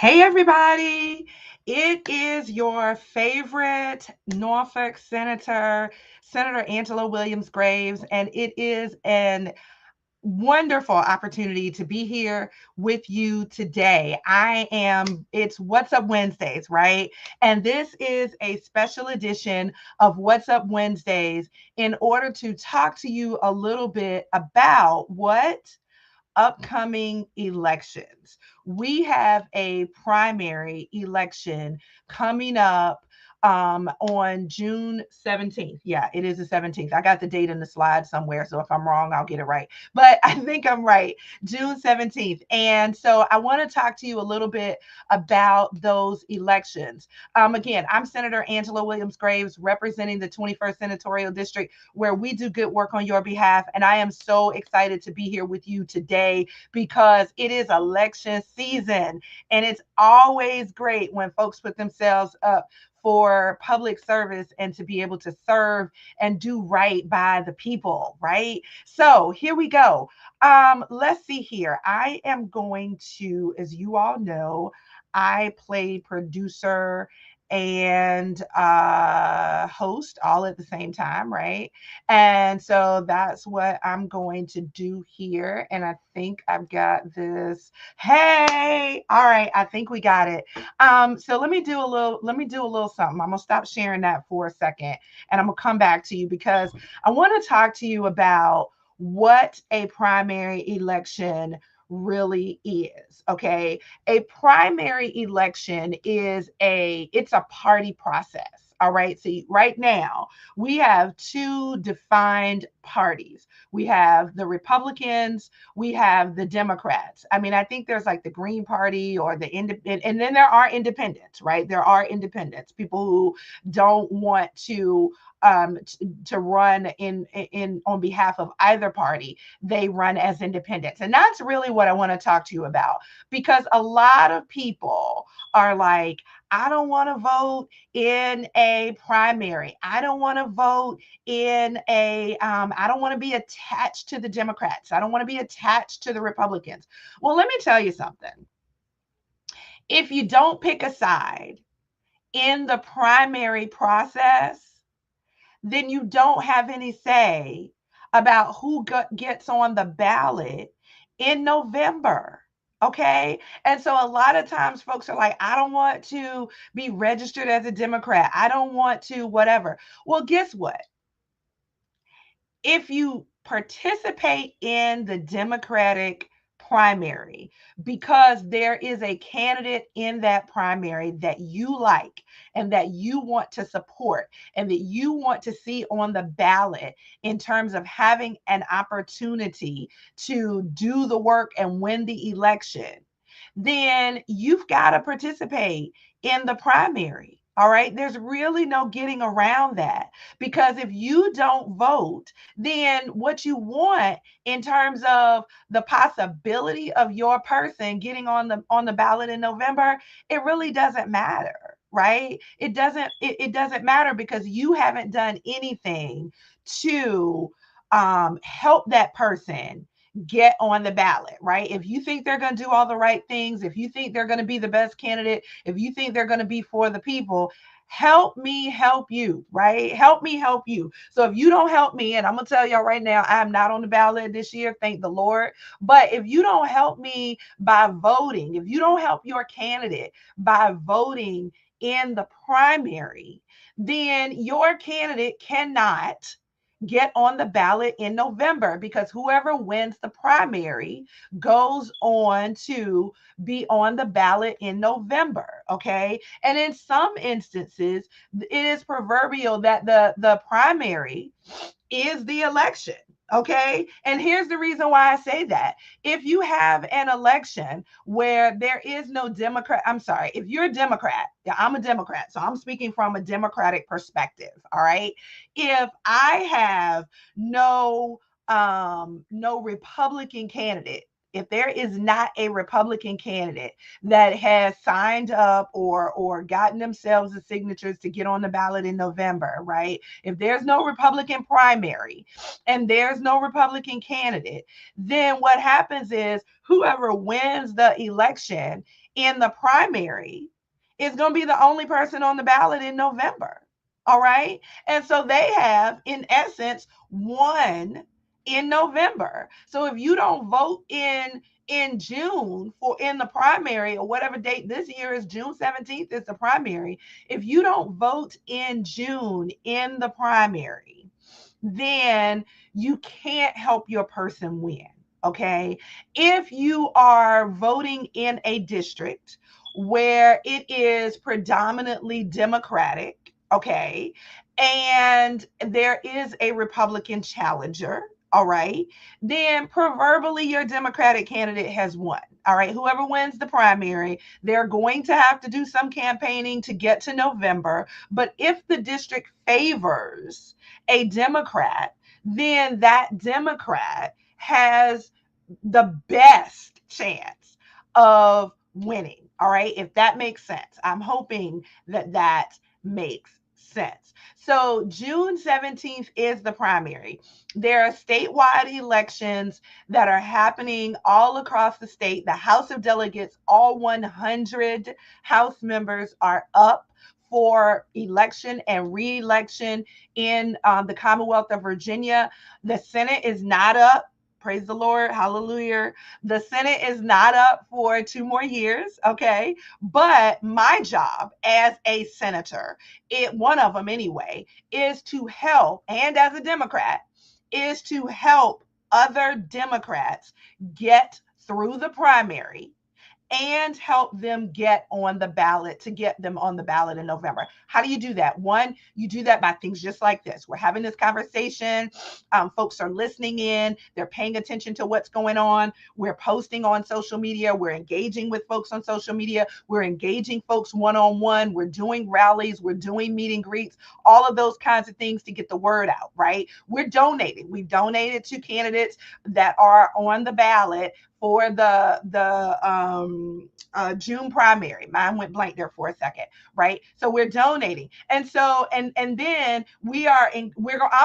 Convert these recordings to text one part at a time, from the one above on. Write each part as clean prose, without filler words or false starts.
Hey, everybody. It is your favorite Norfolk Senator, Senator Angela Williams Graves, and it is an wonderful opportunity to be here with you today. It's What's Up Wednesdays, right? And this is a special edition of What's Up Wednesdays in order to talk to you a little bit about what upcoming elections. We have a primary election coming up on June 17th. Yeah, it is the 17th. I got the date in the slide somewhere, so if I'm wrong, I'll get it right. But I think I'm right, June 17th. And so I want to talk to you a little bit about those elections. Again, I'm Senator Angela Williams Graves, representing the 21st Senatorial District, where we do good work on your behalf. And I am so excited to be here with you today because it is election season. And it's always great when folks put themselves up for public service and to be able to serve and do right by the people, right? So here we go. Let's see here. I am going to, as you all know, I play producer and host all at the same time, right? And so that's what I'm going to do here. And I think I've got this. Hey, all right, I think we got it. So let me do a little something. I'm gonna stop sharing that for a second and I'm gonna come back to you because I want to talk to you about what a primary election really is. Okay, a primary election it's a party process. All right, so right now we have two defined parties. We have the Republicans, we have the Democrats. I mean, I think there's like the Green Party or the independent, and then there are independents, right? There are independents, people who don't want to run in on behalf of either party. They run as independents, and that's really what I want to talk to you about, because a lot of people are like, I don't want to vote in a primary. I don't want to vote in I don't want to be attached to the Democrats. I don't want to be attached to the Republicans. Well, let me tell you something. If you don't pick a side in the primary process, then you don't have any say about who gets on the ballot in November. Okay. And so a lot of times folks are like, I don't want to be registered as a Democrat. I don't want to, whatever. Well, guess what? If you participate in the Democratic primary because there is a candidate in that primary that you like and that you want to support and that you want to see on the ballot in terms of having an opportunity to do the work and win the election, then you've got to participate in the primary. All right. There's really no getting around that, because if you don't vote, then what you want in terms of the possibility of your person getting on the ballot in November, it really doesn't matter, right? It doesn't matter because you haven't done anything to help that person get on the ballot, right? If you think they're going to do all the right things, if you think they're going to be the best candidate, if you think they're going to be for the people, help me help you, right? Help me help you. So if you don't help me, and I'm going to tell y'all right now, I'm not on the ballot this year, thank the Lord. But if you don't help me by voting, if you don't help your candidate by voting in the primary, then your candidate cannot get on the ballot in November, because whoever wins the primary goes on to be on the ballot in November. Okay. And in some instances, it is proverbial that the primary is the election. Okay. And here's the reason why I say that. If you have an election where there is no Democrat, I'm sorry, if you're a Democrat, yeah, I'm a Democrat, so I'm speaking from a Democratic perspective. All right. If I have no Republican candidate, if there is not a Republican candidate that has signed up or gotten themselves the signatures to get on the ballot in November, right? If there's no Republican primary and there's no Republican candidate, then what happens is whoever wins the election in the primary is going to be the only person on the ballot in November. All right. And so they have, in essence, won in November. So if you don't vote in June for in the primary or whatever date this year is, June 17th is the primary. If you don't vote in June in the primary, then you can't help your person win. Okay. If you are voting in a district where it is predominantly Democratic, okay, and there is a Republican challenger, all right, then proverbially your Democratic candidate has won. All right, whoever wins the primary, they're going to have to do some campaigning to get to November. But if the district favors a Democrat, then that Democrat has the best chance of winning. All right, if that makes sense. I'm hoping that that makes sense. So June 17th is the primary. There are statewide elections that are happening all across the state. The House of Delegates, all 100 House members are up for election and re-election in the Commonwealth of Virginia. The Senate is not up. Praise the Lord. Hallelujah. The Senate is not up for 2 more years. Okay. But my job as a senator, one of them anyway, is to help, and as a Democrat, is to help other Democrats get through the primary and help them get on the ballot, to get them on the ballot in November. How do you do that? One, you do that by things just like this. We're having this conversation. Folks are listening in. They're paying attention to what's going on. We're posting on social media. We're engaging with folks on social media. We're engaging folks one-on-one. We're doing rallies. We're doing meet and greets, all of those kinds of things to get the word out, right? We're donating. We've donated to candidates that are on the ballot for the June primary. Mine went blank there for a second, right? So we're donating, and so and then I'm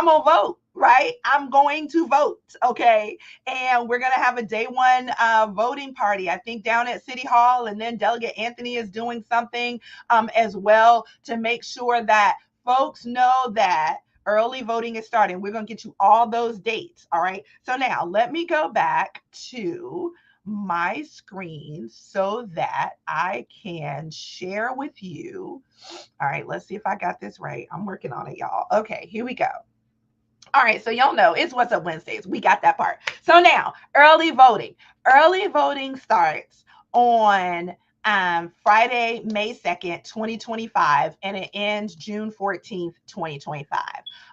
gonna vote. Right, I'm going to vote. Okay, and we're gonna have a day one voting party. I think down at City Hall, and then Delegate Anthony is doing something as well to make sure that folks know that early voting is starting. We're going to get you all those dates. All right. So now let me go back to my screen so that I can share with you. All right. Let's see if I got this right. I'm working on it, y'all. Okay. Here we go. All right, so y'all know it's What's Up Wednesdays. We got that part. So now, early voting. Early voting starts on Friday, May 2nd, 2025, and it ends June 14th, 2025.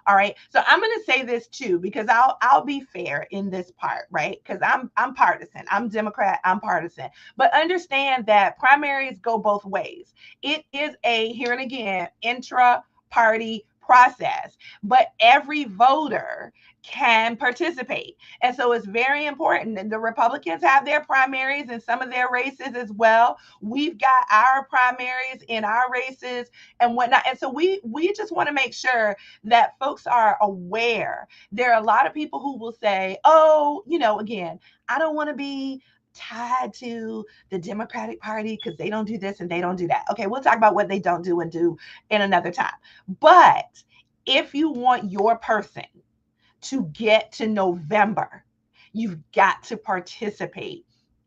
All right. So I'm going to say this too, because I'll be fair in this part, right? Because I'm partisan. I'm Democrat, I'm partisan. But understand that primaries go both ways. It is a, here and again, intra-party process, but every voter can participate. And so it's very important. And the Republicans have their primaries in some of their races as well. We've got our primaries in our races and whatnot. And so we just want to make sure that folks are aware. There are a lot of people who will say, oh, again, I don't want to be tied to the Democratic Party because they don't do this and they don't do that. Okay, we'll talk about what they don't do and do in another time. But if you want your person to get to November, you've got to participate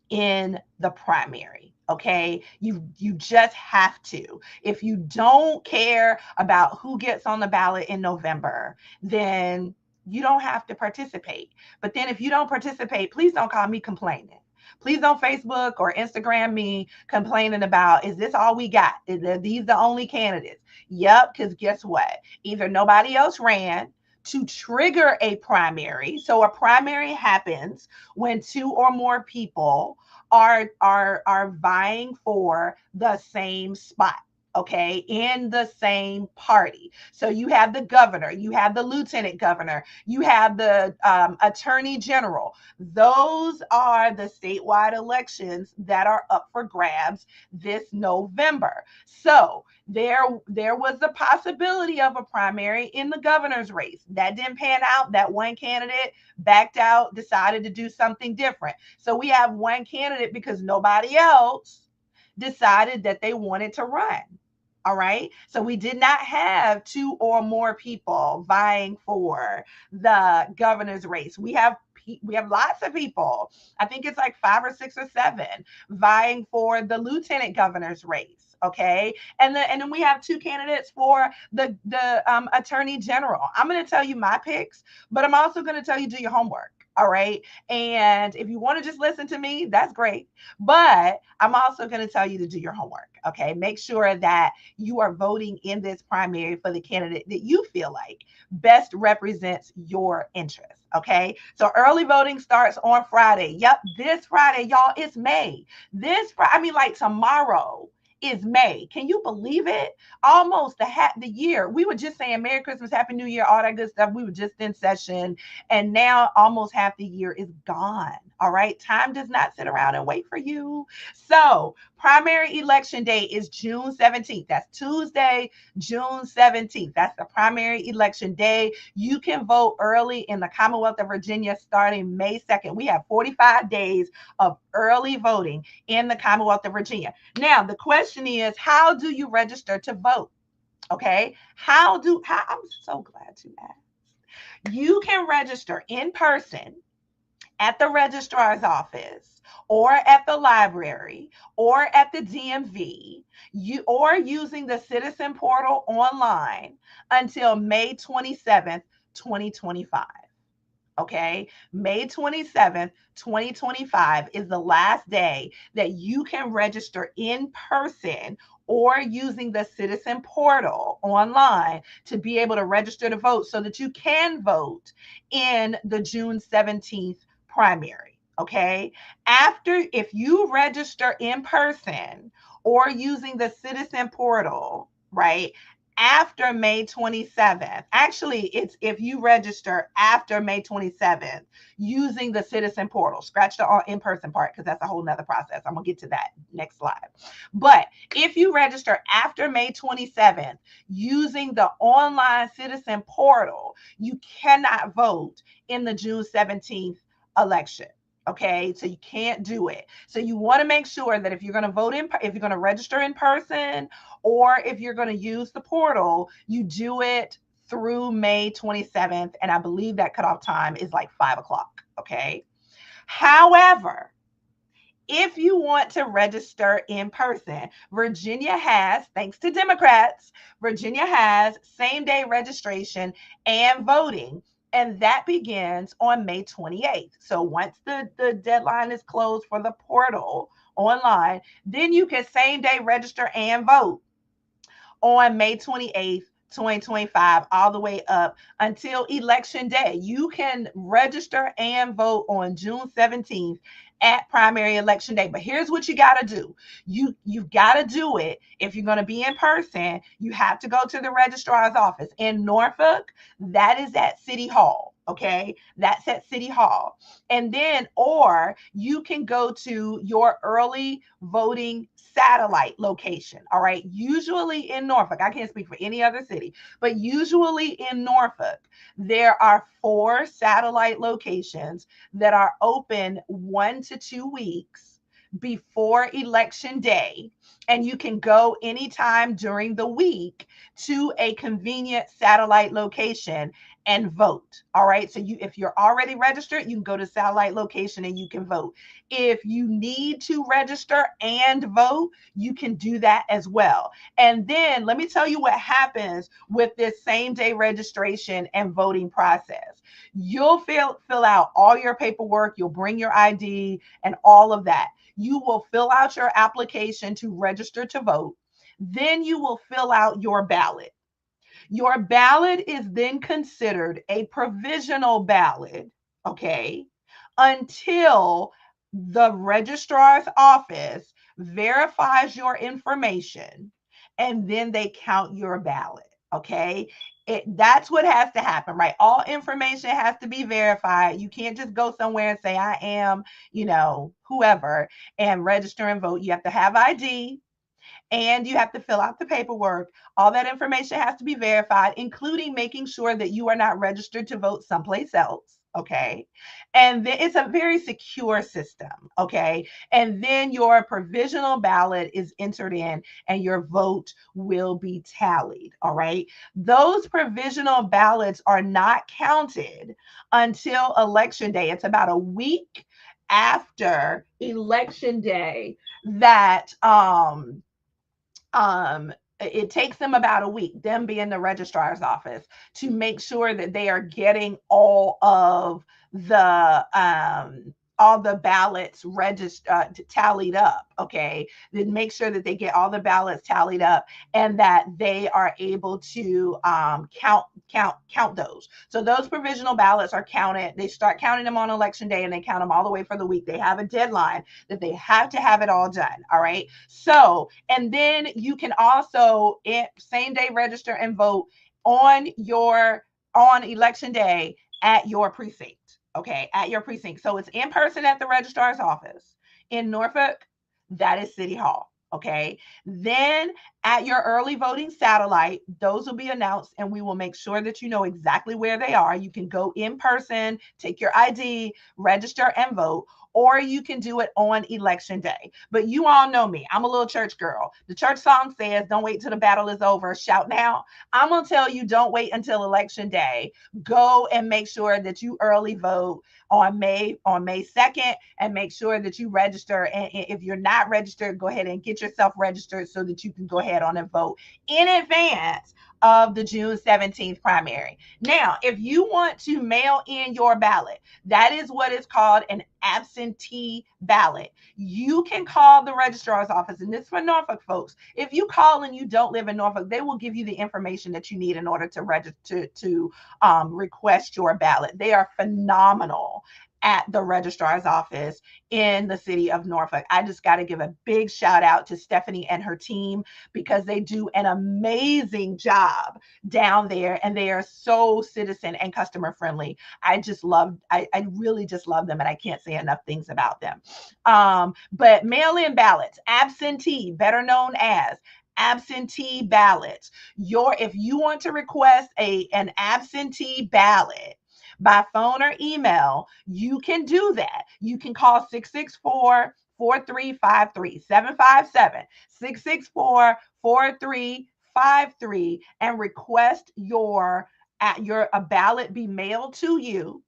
in the primary. Okay, you just have to. If you don't care about who gets on the ballot in November, then you don't have to participate. But then if you don't participate, please don't call me complaining. Please don't Facebook or Instagram me complaining about, is this all we got? Are these the only candidates? Yep, because guess what? Either nobody else ran to trigger a primary. So a primary happens when two or more people are vying for the same spot, okay, in the same party. So you have the governor, you have the lieutenant governor, you have the attorney general. Those are the statewide elections that are up for grabs this November. So there was the possibility of a primary in the governor's race. That didn't pan out. That one candidate backed out, decided to do something different. So we have one candidate because nobody else decided that they wanted to run. All right. So we did not have two or more people vying for the governor's race. We have lots of people. I think it's like 5 or 6 or 7 vying for the lieutenant governor's race. Okay. And then we have two candidates for the attorney general. I'm going to tell you my picks, but I'm also going to tell you do your homework. All right. And if you want to just listen to me, that's great. But I'm also going to tell you to do your homework. Okay. Make sure that you are voting in this primary for the candidate that you feel like best represents your interests. Okay. So early voting starts on Friday. Yep. This Friday, y'all, it's May. This Friday, I mean, like tomorrow is May. Can you believe it? Almost the year. We were just saying Merry Christmas, Happy New Year, all that good stuff. We were just in session, and now almost half the year is gone. All right. Time does not sit around and wait for you. So primary election day is June 17th. That's Tuesday, June 17th. That's the primary election day. You can vote early in the Commonwealth of Virginia starting May 2nd. We have 45 days of early voting in the Commonwealth of Virginia. Now, the question is, how do you register to vote? Okay. I'm so glad you asked. You can register in person at the registrar's office or at the library or at the DMV, or using the citizen portal online until May 27th, 2025. Okay, May 27th, 2025 is the last day that you can register in person or using the citizen portal online to be able to register to vote so that you can vote in the June 17th primary. Okay, if you register in person or using the citizen portal, right, after May 27th. Actually, it's if you register after May 27th using the citizen portal. Scratch the in-person part because that's a whole nother process. I'm going to get to that next slide. But if you register after May 27th using the online citizen portal, you cannot vote in the June 17th election. Okay, so you can't do it. So you want to make sure that if you're going to if you're going to register in person, or if you're going to use the portal, you do it through May 27th. And I believe that cutoff time is like 5 o'clock. Okay. However, if you want to register in person, Virginia has, thanks to Democrats, Virginia has same day registration and voting. And that begins on May 28th. So once the deadline is closed for the portal online, then you can same day register and vote on May 28th, 2025, all the way up until election day. You can register and vote on June 17th at primary election day. But here's what you got to do. You've got to do it. If you're going to be in person, you have to go to the registrar's office. In Norfolk, that is at City Hall. Okay, that's at City Hall. And then, or you can go to your early voting satellite location. All right, usually in Norfolk, I can't speak for any other city, but usually in Norfolk, there are 4 satellite locations that are open 1 to 2 weeks before election day, and you can go anytime during the week to a convenient satellite location and vote. All right. So if you're already registered, you can go to satellite location and you can vote. If you need to register and vote, you can do that as well. And then let me tell you what happens with this same day registration and voting process. You'll fill out all your paperwork, you'll bring your ID and all of that. You will fill out your application to register to vote. Then you will fill out your ballot. Your ballot is then considered a provisional ballot, okay, until the registrar's office verifies your information and then they count your ballot, okay? That's what has to happen, right? All information has to be verified. You can't just go somewhere and say, I am, whoever, and register and vote. You have to have ID and you have to fill out the paperwork. All that information has to be verified, including making sure that you are not registered to vote someplace else. Okay. And then it's a very secure system. Okay. And then your provisional ballot is entered in and your vote will be tallied. All right. Those provisional ballots are not counted until election day. It's about a week after election day that it takes them about a week, them being the registrar's office, to make sure that they are getting all the ballots tallied up. Okay, then make sure that they get all the ballots tallied up and that they are able to count those. So those provisional ballots are counted. They start counting them on election day and they count them all the way for the week. They have a deadline that they have to have it all done. All right. So, and then you can also same day register and vote on election day at your precinct. Okay, at your precinct. So it's in person at the registrar's office. In Norfolk, that is City Hall. Okay. Then at your early voting satellite, those will be announced and we will make sure that you know exactly where they are. You can go in person, take your ID, register and vote, or you can do it on election day. But you all know me. I'm a little church girl. The church song says, don't wait till the battle is over. Shout now. I'm going to tell you, don't wait until election day. Go and make sure that you early vote on May 2nd and make sure that you register. And if you're not registered, go ahead and get yourself registered so that you can go ahead on and vote in advance of the June 17th primary. Now, if you want to mail in your ballot, that is what is called an absentee ballot. You can call the registrar's office, and this is for Norfolk folks. If you call and you don't live in Norfolk, they will give you the information that you need in order to register to request your ballot. They are phenomenal at the registrar's office in the city of Norfolk. I just got to give a big shout out to Stephanie and her team because they do an amazing job down there and they are so citizen and customer friendly. I really just love them and I can't say enough things about them. But mail-in ballots, absentee, better known as absentee ballots. If you want to request an absentee ballot by phone or email, you can do that. You can call 664 4353 757 664 4353 and request your a ballot be mailed to you.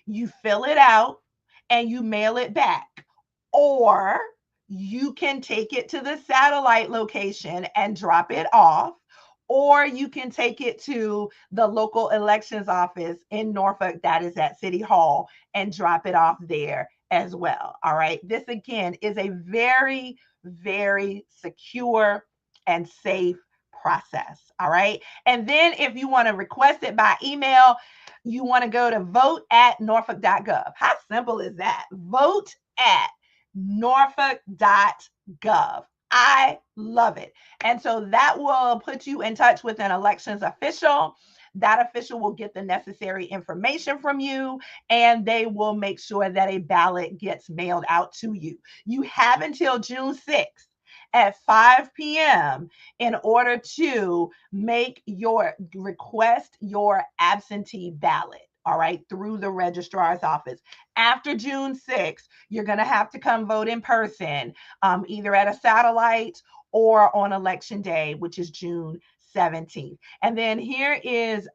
You fill it out and you mail it back. Or you can take it to the satellite location and drop it off. Or you can take it to the local elections office in Norfolk, that is at City Hall, and drop it off there as well. All right. This again is a very, very secure and safe process. All right. And then if you want to request it by email, you want to go to vote@norfolk.gov. How simple is that? Vote@norfolk.gov. I love it. And so that will put you in touch with an elections official. That official will get the necessary information from you and they will make sure that a ballot gets mailed out to you. You have until June 6th at 5 p.m. in order to request your absentee ballot. All right, through the registrar's office. After June 6th, you're going to have to come vote in person, either at a satellite or on election day, which is June 17th. And then here is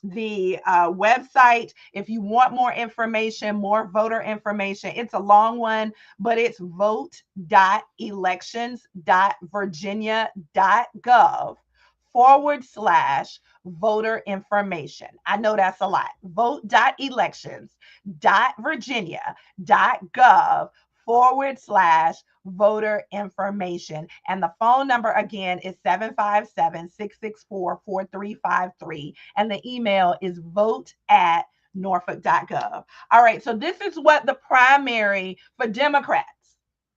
the website. If you want more information, more voter information, it's a long one, but it's vote.elections.virginia.gov/voter information. I know that's a lot. Vote.elections.virginia.gov/voter information. And the phone number again is 757-664-4353. And the email is vote@norfolk.gov. All right. So this is what the primary for Democrats.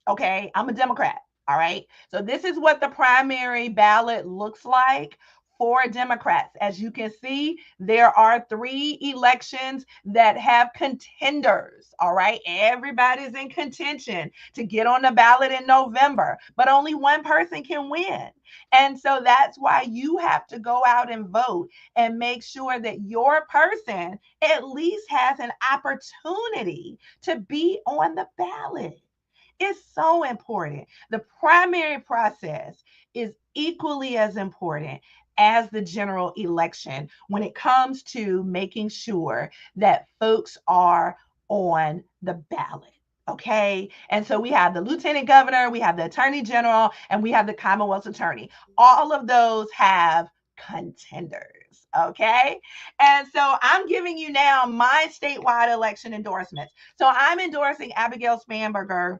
Okay. I'm a Democrat. All right. So this is what the primary ballot looks like for Democrats. As you can see, there are 3 elections that have contenders. All right. Everybody's in contention to get on the ballot in November, but only one person can win. And so that's why you have to go out and vote and make sure that your person at least has an opportunity to be on the ballot. It's so important. The primary process is equally as important as the general election when it comes to making sure that folks are on the ballot. Okay. And so we have the lieutenant governor, we have the attorney general, and we have the Commonwealth's attorney. All of those have contenders. Okay. And so I'm giving you now my statewide election endorsements. So I'm endorsing Abigail Spanberger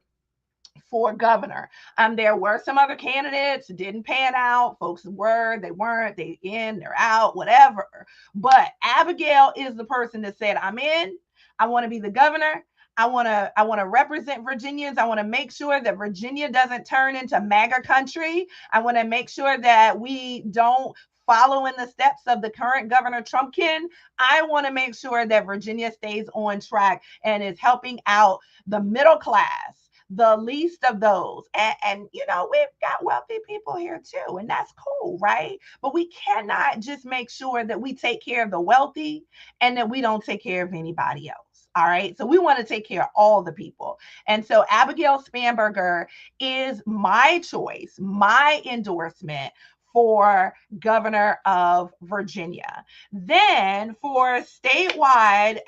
for governor. There were some other candidates, didn't pan out. Folks were, they weren't, they in, they're out, whatever. But Abigail is the person that said, I'm in. I want to be the governor. I want to represent Virginians. I want to make sure that Virginia doesn't turn into MAGA country. I want to make sure that we don't follow in the steps of the current Governor Trumpkin. I want to make sure that Virginia stays on track and is helping out the middle class, the least of those. And we've got wealthy people here too, and that's cool, right? But we cannot just make sure that we take care of the wealthy and that we don't take care of anybody else. All right. So we want to take care of all the people. And so Abigail Spanberger is my choice, my endorsement for governor of Virginia. Then for statewide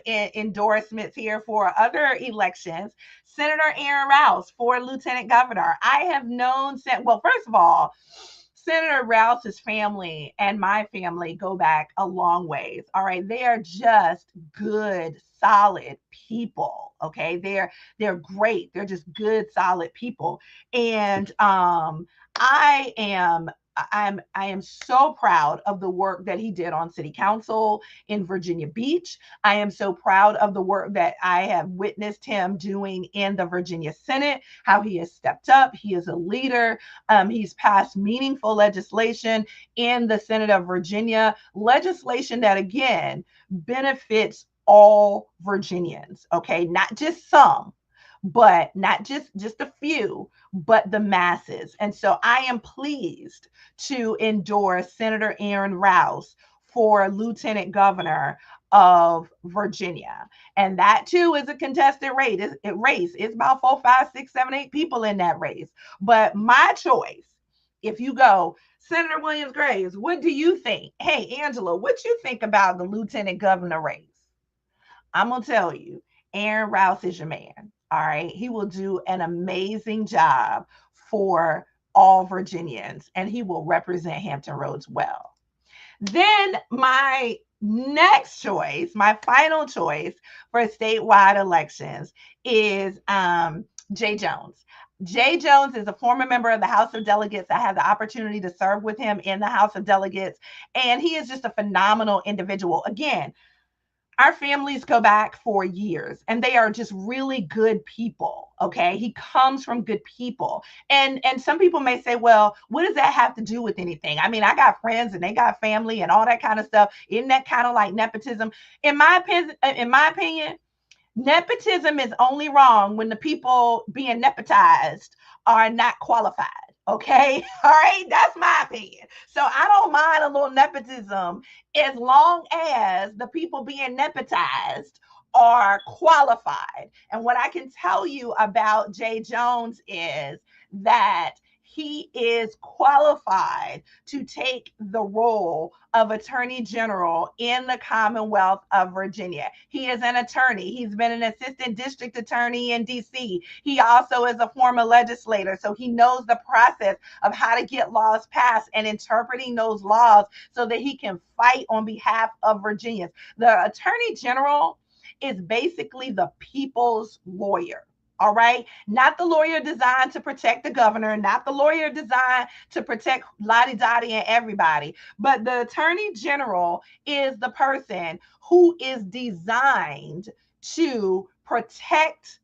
endorsements here for other elections, Senator Aaron Rouse for lieutenant governor. I have known, well, first of all, Senator Rouse's family and my family go back a long ways. All right. They are just good, solid people. Okay. They're great. They're just good, solid people. And I am I am so proud of the work that he did on city council in Virginia Beach. I am so proud of the work that I have witnessed him doing in the Virginia Senate, how he has stepped up. He is a leader. He's passed meaningful legislation in the Senate of Virginia, legislation that, again, benefits all Virginians, okay? Not just some, but not just a few, but the masses. And so I am pleased to endorse Senator Aaron Rouse for lieutenant governor of Virginia. And that too is a contested race. It's about 4, 5, 6, 7, 8 people in that race. But my choice, if you go, Senator Williams Graves, what do you think? Hey, Angela, what you think about the lieutenant governor race? I'm going to tell you, Aaron Rouse is your man. All right. He will do an amazing job for all Virginians, and he will represent Hampton Roads well. Then my next choice, my final choice for statewide elections is Jay Jones. Jay Jones is a former member of the House of Delegates. I had the opportunity to serve with him in the House of Delegates, and he is just a phenomenal individual. Again, our families go back for years and they are just really good people. Okay. He comes from good people. And some people may say, well, what does that have to do with anything? I mean, I got friends and they got family and all that kind of stuff. Isn't that kind of like nepotism? In my opinion, nepotism is only wrong when the people being nepotized are not qualified. Okay. All right. That's my opinion. So I don't mind a little nepotism as long as the people being nepotized are qualified. And what I can tell you about Jay Jones is that he is qualified to take the role of Attorney General in the Commonwealth of Virginia. He is an attorney. He's been an assistant district attorney in DC. He also is a former legislator, so he knows the process of how to get laws passed and interpreting those laws so that he can fight on behalf of Virginians. The Attorney General is basically the people's lawyer. All right. Not the lawyer designed to protect the governor, not the lawyer designed to protect Lottie Dottie and everybody, but the attorney general is the person who is designed to protect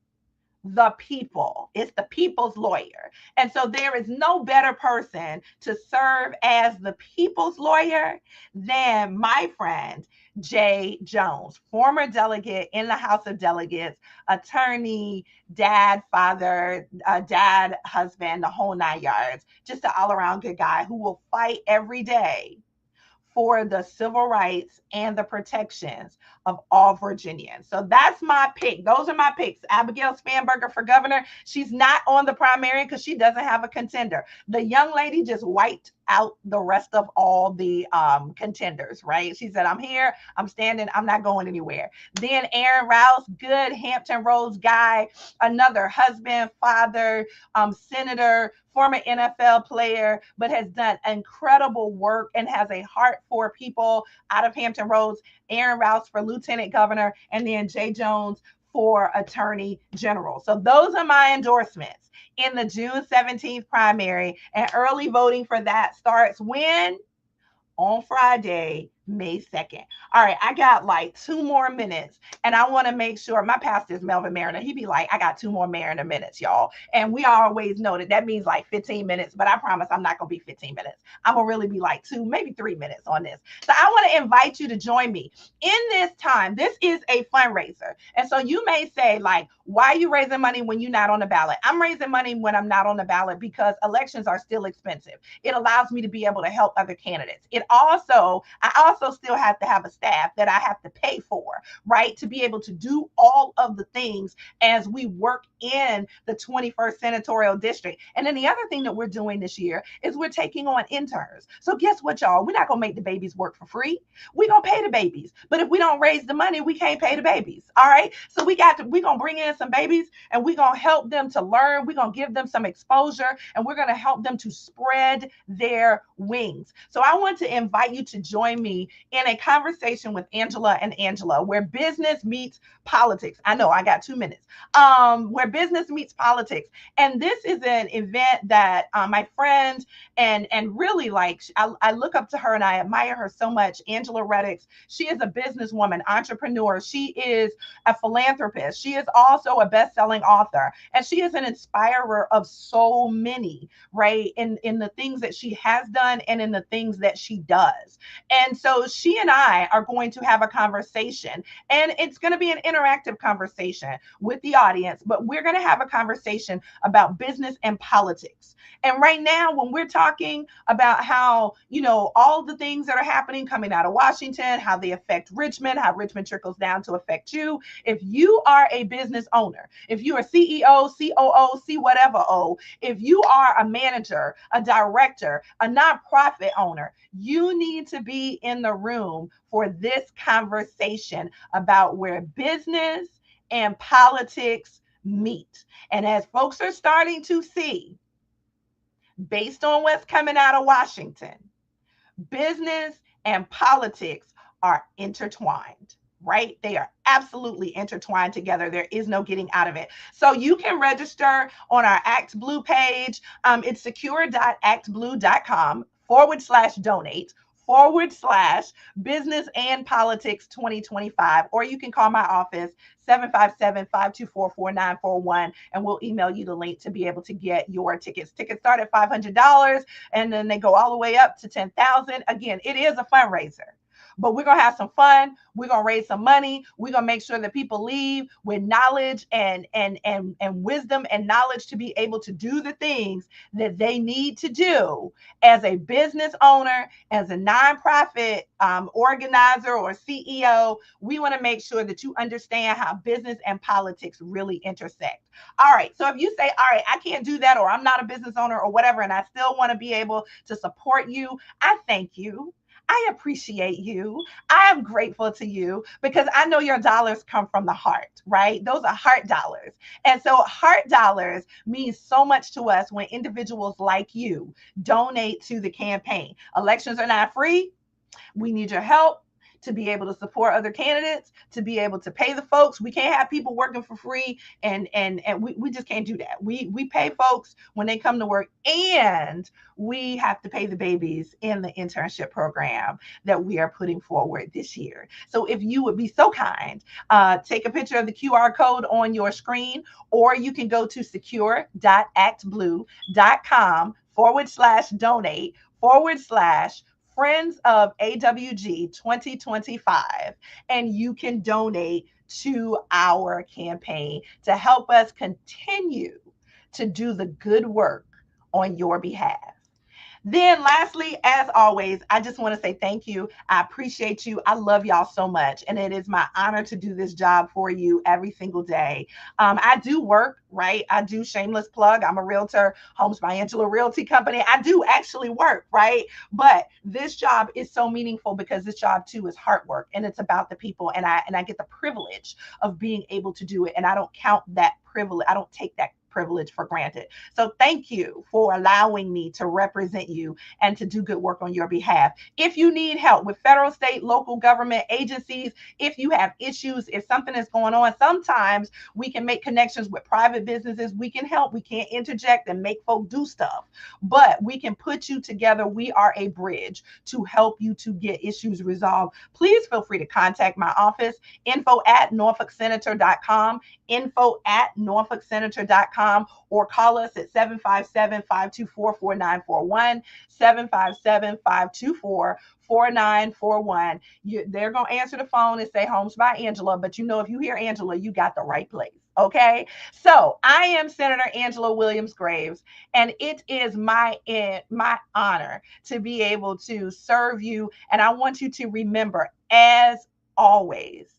the people. It's the people's lawyer. And so there is no better person to serve as the people's lawyer than my friend, Jay Jones, former delegate in the House of Delegates, attorney, dad, father, dad, husband, the whole 9 yards, just an all around good guy who will fight every day for the civil rights and the protections of all Virginians. So that's my pick. Those are my picks. Abigail Spanberger for governor. She's not on the primary because she doesn't have a contender. The young lady just wiped out the rest of all the contenders, right? She said, I'm here, I'm standing, I'm not going anywhere. Then Aaron Rouse, good Hampton Roads guy, another husband, father, senator, former NFL player, but has done incredible work and has a heart for people out of Hampton Roads. Aaron Rouse for lieutenant governor, and then Jay Jones for attorney general. So those are my endorsements in the June 17th primary, and early voting for that starts when? On Friday, May 2nd. All right, I got like 2 more minutes, and I want to make sure my pastor is Melvin Mariner. He be like, I got 2 more Mariner minutes, y'all. And we always know that means like 15 minutes, but I promise I'm not going to be 15 minutes. I'm going to really be like 2, maybe 3 minutes on this. So I want to invite you to join me in this time. This is a fundraiser. And so you may say, like, why are you raising money when you're not on the ballot? I'm raising money when I'm not on the ballot because elections are still expensive. It allows me to be able to help other candidates. I also still have to have a staff that I have to pay for, right? To be able to do all of the things as we work in the 21st senatorial district. And then the other thing that we're doing this year is we're taking on interns. So guess what, y'all? We're not going to make the babies work for free. We're going to pay the babies. But if we don't raise the money, we can't pay the babies. All right. So we're going to bring in some babies and we're going to help them to learn. We're going to give them some exposure and we're going to help them to spread their wings. So I want to invite you to join me in a conversation with Angela and Angela, where business meets politics. I know I got 2 minutes. Where business meets politics, and this is an event that my friend and really like I look up to her and I admire her so much. Angela Reddix. She is a businesswoman, entrepreneur. She is a philanthropist. She is also a best-selling author, and she is an inspirer of so many, right? In the things that she has done and in the things that she does. And so she and I are going to have a conversation, and it's going to be an interactive conversation with the audience, but we're going to have a conversation about business and politics. And right now, when we're talking about how, all the things that are happening coming out of Washington, how they affect Richmond, how Richmond trickles down to affect you. If you are a business owner, if you are CEO, COO, C whatever O, if you are a manager, a director, a nonprofit owner, you need to be in the room for this conversation about where business and politics meet. And as folks are starting to see, based on what's coming out of Washington, business and politics are intertwined, right? They are absolutely intertwined together. There is no getting out of it. So you can register on our Act Blue page. It's secure.actblue.com/donate /business and politics 2025, or you can call my office 757-524-4941 and we'll email you the link to be able to get your tickets. Tickets start at $500 and then they go all the way up to $10,000. Again, it is a fundraiser, but we're going to have some fun. We're going to raise some money. We're going to make sure that people leave with knowledge and wisdom and knowledge to be able to do the things that they need to do as a business owner, as a nonprofit organizer or CEO. We want to make sure that you understand how business and politics really intersect. All right. So if you say, all right, I can't do that, or I'm not a business owner or whatever, and I still want to be able to support you, I thank you. I appreciate you. I am grateful to you because I know your dollars come from the heart, right? Those are heart dollars. And so heart dollars means so much to us when individuals like you donate to the campaign. Elections are not free. We need your help to be able to support other candidates, to be able to pay the folks. We can't have people working for free, and we just can't do that. We pay folks when they come to work, and we have to pay the babies in the internship program that we are putting forward this year. So if you would be so kind, take a picture of the QR code on your screen, or you can go to secure.actblue.com/donate /Friends of AWG 2025, and you can donate to our campaign to help us continue to do the good work on your behalf. Then, lastly, as always, I just want to say thank you. I appreciate you. I love y'all so much. And it is my honor to do this job for you every single day. I do work, right? I do, shameless plug. I'm a realtor, Homes by Angela Realty Company. I do actually work, right? But this job is so meaningful because this job too is hard work, and it's about the people. And I get the privilege of being able to do it. And I don't count that privilege. I don't take that privilege for granted. So thank you for allowing me to represent you and to do good work on your behalf. If you need help with federal, state, local government agencies, if you have issues, if something is going on, sometimes we can make connections with private businesses. We can help. We can't interject and make folk do stuff, but we can put you together. We are a bridge to help you to get issues resolved. Please feel free to contact my office, info@norfolksenator.com, info@norfolksenator.com, or call us at 757-524-4941, 757-524-4941. They're going to answer the phone and say Homes by Angela, but you know, if you hear Angela, you got the right place. Okay, so I am Senator Angela Williams Graves, and it is my honor to be able to serve you. And I want you to remember, as always,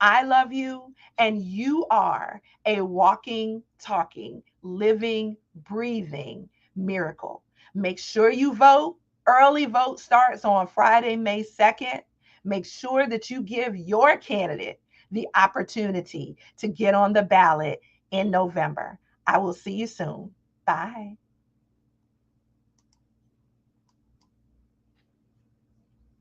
I love you, and you are a walking, talking, living, breathing miracle. Make sure you vote. Early vote starts on Friday, May 2nd. Make sure that you give your candidate the opportunity to get on the ballot in November. I will see you soon. Bye.